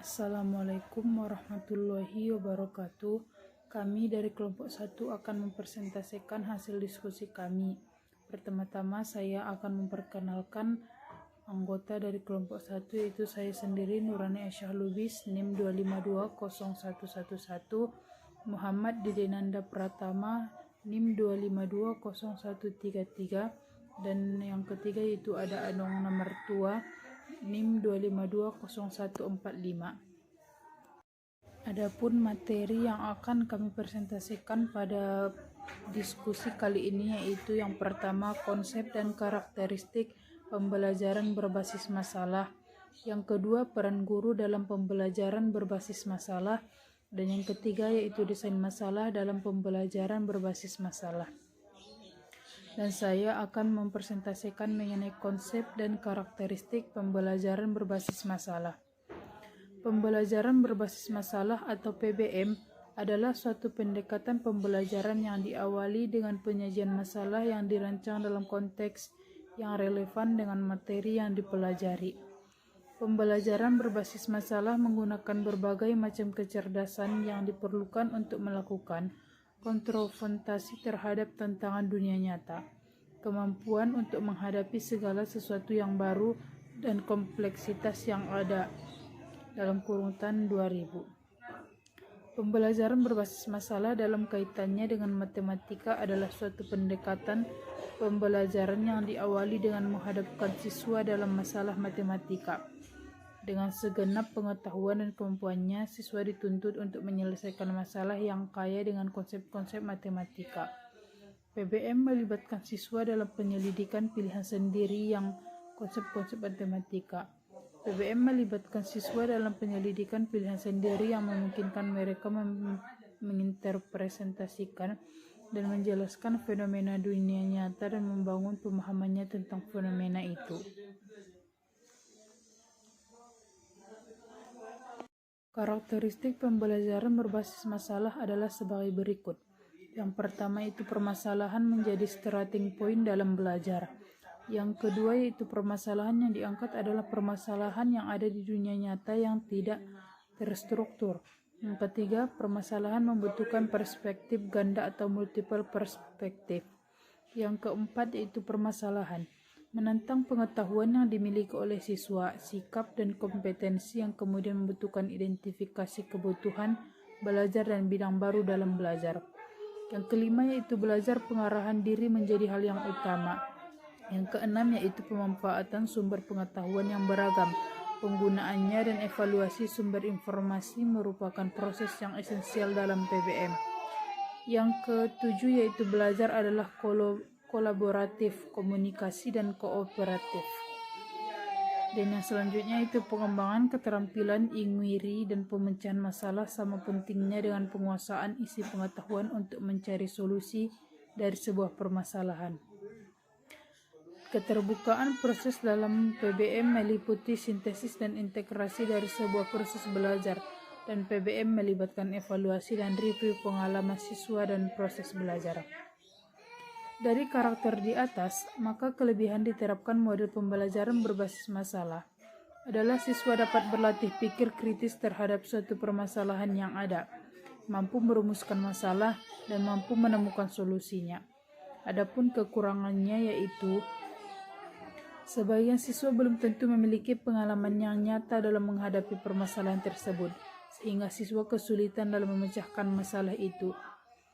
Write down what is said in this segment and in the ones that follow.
Assalamualaikum warahmatullahi wabarakatuh. Kami dari kelompok 1 akan mempresentasikan hasil diskusi kami. Pertama-tama saya akan memperkenalkan anggota dari kelompok 1, yaitu saya sendiri Nurani Aisyah Lubis, NIM 2520111, Muhammad Didenanda Pratama, NIM 2520133, dan yang ketiga yaitu ada Anong Namertua, NIM 2520145. Adapun materi yang akan kami presentasikan pada diskusi kali ini yaitu yang pertama konsep dan karakteristik pembelajaran berbasis masalah, yang kedua peran guru dalam pembelajaran berbasis masalah, dan yang ketiga yaitu desain masalah dalam pembelajaran berbasis masalah. Dan saya akan mempresentasikan mengenai konsep dan karakteristik pembelajaran berbasis masalah. Pembelajaran berbasis masalah atau PBM adalah suatu pendekatan pembelajaran yang diawali dengan penyajian masalah yang dirancang dalam konteks yang relevan dengan materi yang dipelajari. Pembelajaran berbasis masalah menggunakan berbagai macam kecerdasan yang diperlukan untuk melakukan konfrontasi terhadap tantangan dunia nyata, kemampuan untuk menghadapi segala sesuatu yang baru dan kompleksitas yang ada dalam kurungan 2000. Pembelajaran berbasis masalah dalam kaitannya dengan matematika adalah suatu pendekatan pembelajaran yang diawali dengan menghadapkan siswa dalam masalah matematika. Dengan segenap pengetahuan dan kemampuannya, siswa dituntut untuk menyelesaikan masalah yang kaya dengan konsep-konsep matematika. PBM melibatkan siswa dalam penyelidikan pilihan sendiri yang konsep-konsep matematika. PBM melibatkan siswa dalam penyelidikan pilihan sendiri yang memungkinkan mereka menginterpretasikan dan menjelaskan fenomena dunia nyata dan membangun pemahamannya tentang fenomena itu. Karakteristik pembelajaran berbasis masalah adalah sebagai berikut. Yang pertama itu permasalahan menjadi starting point dalam belajar. Yang kedua yaitu permasalahan yang diangkat adalah permasalahan yang ada di dunia nyata yang tidak terstruktur. Yang ketiga, permasalahan membutuhkan perspektif ganda atau multiple perspektif. Yang keempat yaitu permasalahan menantang pengetahuan yang dimiliki oleh siswa, sikap dan kompetensi yang kemudian membutuhkan identifikasi kebutuhan belajar dan bidang baru dalam belajar. Yang kelima yaitu belajar pengarahan diri menjadi hal yang utama. Yang keenam yaitu pemanfaatan sumber pengetahuan yang beragam. Penggunaannya dan evaluasi sumber informasi merupakan proses yang esensial dalam PBM. Yang ketujuh yaitu belajar adalah kolaboratif, komunikasi dan kooperatif. Dan yang selanjutnya itu pengembangan keterampilan inquiry dan pemecahan masalah sama pentingnya dengan penguasaan isi pengetahuan untuk mencari solusi dari sebuah permasalahan. Keterbukaan proses dalam PBM meliputi sintesis dan integrasi dari sebuah proses belajar, dan PBM melibatkan evaluasi dan review pengalaman siswa dan proses belajar. Dari karakter di atas, maka kelebihan diterapkan model pembelajaran berbasis masalah adalah siswa dapat berlatih pikir kritis terhadap suatu permasalahan yang ada, mampu merumuskan masalah, dan mampu menemukan solusinya. Adapun kekurangannya yaitu sebagian siswa belum tentu memiliki pengalaman yang nyata dalam menghadapi permasalahan tersebut, sehingga siswa kesulitan dalam memecahkan masalah itu.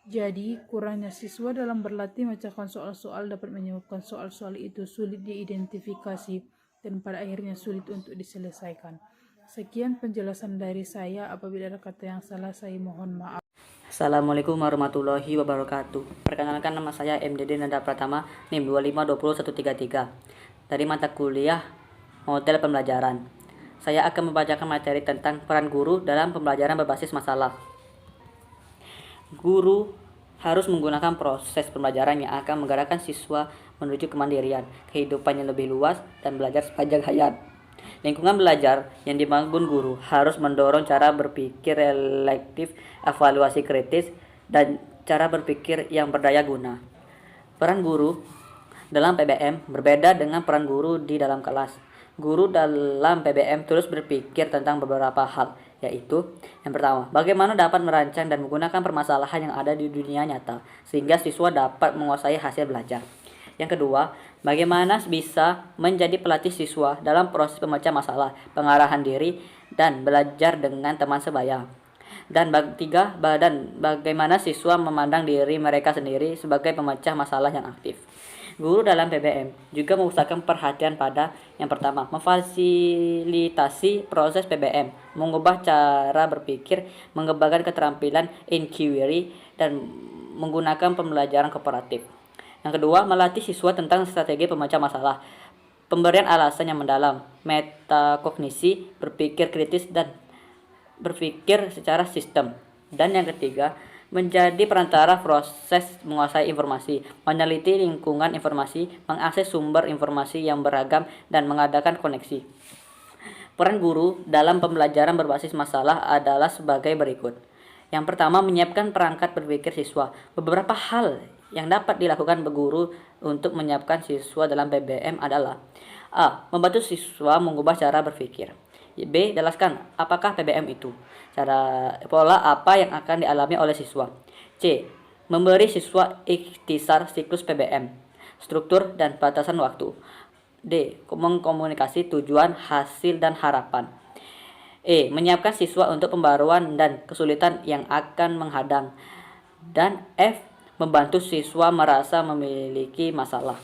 Jadi, kurangnya siswa dalam berlatih memecahkan soal-soal dapat menyebabkan soal-soal itu sulit diidentifikasi dan pada akhirnya sulit untuk diselesaikan. Sekian penjelasan dari saya. Apabila ada kata yang salah, saya mohon maaf. Assalamualaikum warahmatullahi wabarakatuh. Perkenalkan, nama saya MDD Nanda Pratama, NIM 2520133. Dari mata kuliah model pembelajaran, saya akan membacakan materi tentang peran guru dalam pembelajaran berbasis masalah. Guru harus menggunakan proses pembelajaran yang akan menggerakkan siswa menuju kemandirian, kehidupan yang lebih luas, dan belajar sepanjang hayat. Lingkungan belajar yang dibangun guru harus mendorong cara berpikir reflektif, evaluasi kritis, dan cara berpikir yang berdaya guna. Peran guru dalam PBM berbeda dengan peran guru di dalam kelas. Guru dalam PBM terus berpikir tentang beberapa hal, yaitu yang pertama, bagaimana dapat merancang dan menggunakan permasalahan yang ada di dunia nyata sehingga siswa dapat menguasai hasil belajar. Yang kedua, bagaimana bisa menjadi pelatih siswa dalam proses pemecah masalah, pengarahan diri, dan belajar dengan teman sebaya. Dan ketiga, bagaimana siswa memandang diri mereka sendiri sebagai pemecah masalah yang aktif. Guru dalam PBM juga memusatkan perhatian pada yang pertama, memfasilitasi proses PBM, mengubah cara berpikir, mengembangkan keterampilan inquiry, dan menggunakan pembelajaran kooperatif. Yang kedua, melatih siswa tentang strategi pemecah masalah, pemberian alasan yang mendalam, metakognisi, berpikir kritis, dan berpikir secara sistem. Dan yang ketiga, menjadi perantara proses menguasai informasi, meneliti lingkungan informasi, mengakses sumber informasi yang beragam, dan mengadakan koneksi. Peran guru dalam pembelajaran berbasis masalah adalah sebagai berikut. Yang pertama, menyiapkan perangkat berpikir siswa. Beberapa hal yang dapat dilakukan guru untuk menyiapkan siswa dalam PBM adalah: A. Membantu siswa mengubah cara berpikir. B. Jelaskan apakah PBM itu, pola apa yang akan dialami oleh siswa. C. Memberi siswa ikhtisar siklus PBM, struktur dan batasan waktu. D. Mengkomunikasi tujuan, hasil, dan harapan. E. Menyiapkan siswa untuk pembaruan dan kesulitan yang akan menghadang. Dan F. Membantu siswa merasa memiliki masalah.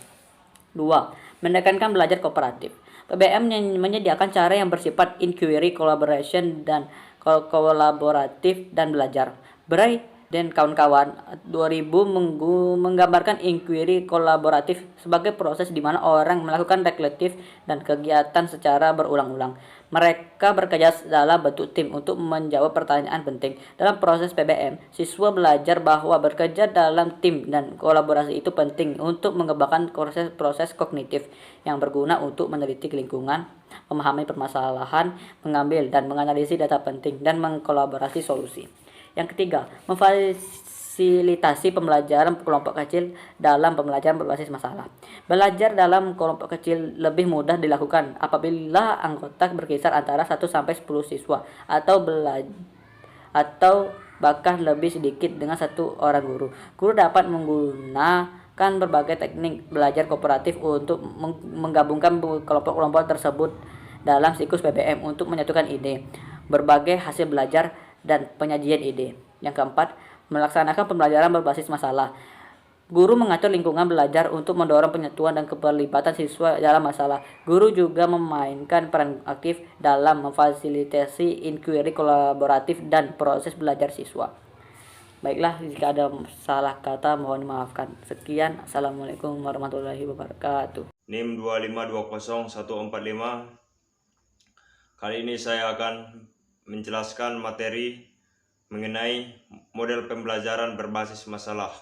2. Menekankan belajar kooperatif. PBM menyediakan cara yang bersifat inquiry, collaboration, dan kolaboratif dan belajar. Bray dan kawan-kawan 2000 menggambarkan inquiry kolaboratif sebagai proses di mana orang melakukan reflektif dan kegiatan secara berulang-ulang. Mereka bekerja dalam bentuk tim untuk menjawab pertanyaan penting. Dalam proses PBM, siswa belajar bahwa bekerja dalam tim dan kolaborasi itu penting untuk mengembangkan proses kognitif yang berguna untuk meneliti lingkungan, memahami permasalahan, mengambil dan menganalisis data penting, dan mengkolaborasi solusi. Yang ketiga, memfasilitasi pembelajaran kelompok kecil dalam pembelajaran berbasis masalah. Belajar dalam kelompok kecil lebih mudah dilakukan apabila anggota berkisar antara 1 sampai 10 siswa atau bahkan lebih sedikit dengan satu orang guru. Guru dapat menggunakan berbagai teknik belajar kooperatif untuk menggabungkan kelompok-kelompok tersebut dalam siklus PBM untuk menyatukan ide, berbagai hasil belajar, dan penyajian ide. Yang keempat, melaksanakan pembelajaran berbasis masalah. Guru mengatur lingkungan belajar untuk mendorong penyatuan dan keterlibatan siswa dalam masalah. Guru juga memainkan peran aktif dalam memfasilitasi inquiry kolaboratif dan proses belajar siswa. Baiklah, jika ada salah kata mohon dimaafkan. Sekian, Assalamualaikum warahmatullahi wabarakatuh. NIM 2520145. Kali ini saya akan menjelaskan materi mengenai model pembelajaran berbasis masalah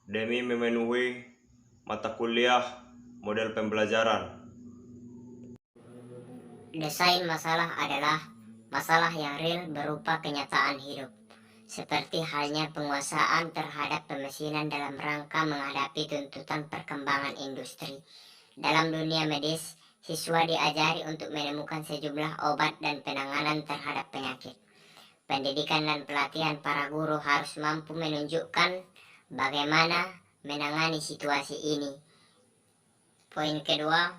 demi memenuhi mata kuliah model pembelajaran. Desain masalah adalah masalah yang real berupa kenyataan hidup, seperti halnya penguasaan terhadap pemesinan dalam rangka menghadapi tuntutan perkembangan industri. Dalam dunia medis, siswa diajari untuk menemukan sejumlah obat dan penanganan terhadap penyakit. Pendidikan dan pelatihan para guru harus mampu menunjukkan bagaimana menangani situasi ini. Poin kedua,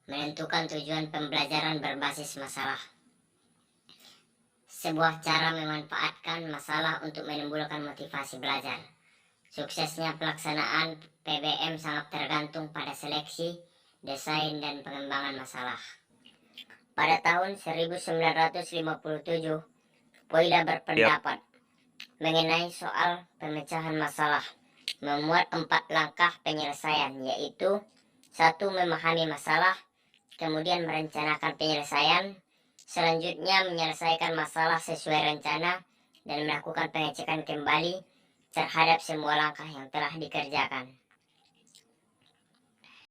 menentukan tujuan pembelajaran berbasis masalah. Sebuah cara memanfaatkan masalah untuk menimbulkan motivasi belajar. Suksesnya pelaksanaan PBM sangat tergantung pada seleksi, desain, dan pengembangan masalah. Pada tahun 1957, Poida berpendapat mengenai soal pemecahan masalah, memuat 4 langkah penyelesaian, yaitu 1. Memahami masalah, kemudian merencanakan penyelesaian, selanjutnya menyelesaikan masalah sesuai rencana, dan melakukan pengecekan kembali terhadap semua langkah yang telah dikerjakan.